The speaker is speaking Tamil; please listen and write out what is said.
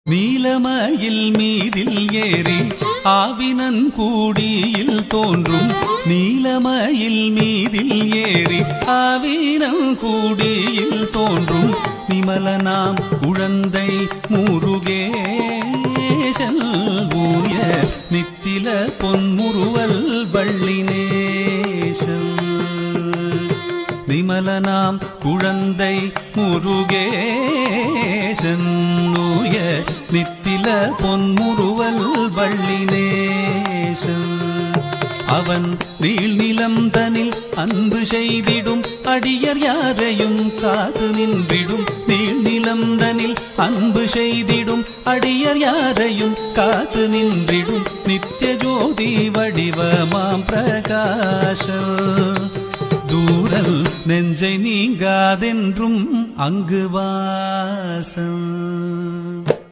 நீலமயில் மீதில் ஏறி ஆவினன் கூடியில் தோன்றும் நீலமயில் மீதில் ஏறி ஆவினன் கூடியில் தோன்றும் நிமலனாம் குழந்தை முருகேசன் ஊய நித்தில பொன்முறுவல் வள்ளினேசன் நிமலனாம் குழந்தை முருகேசன் ஊய நித்தில பொன்முறுவல் வள்ளினேசன் அவன் நீள்நிலம் தனில் அன்பு செய்திடும் அடியர் யாரையும் காத்து நின்றிடும் நீள்நிலம் தனில் அன்பு செய்திடும் அடியர் யாரையும் காத்து நின்றிடும் நித்திய ஜோதி வடிவமாம் பிரகாச தூரல் நெஞ்சை நீங்காதென்றும் அங்கு வாசம்.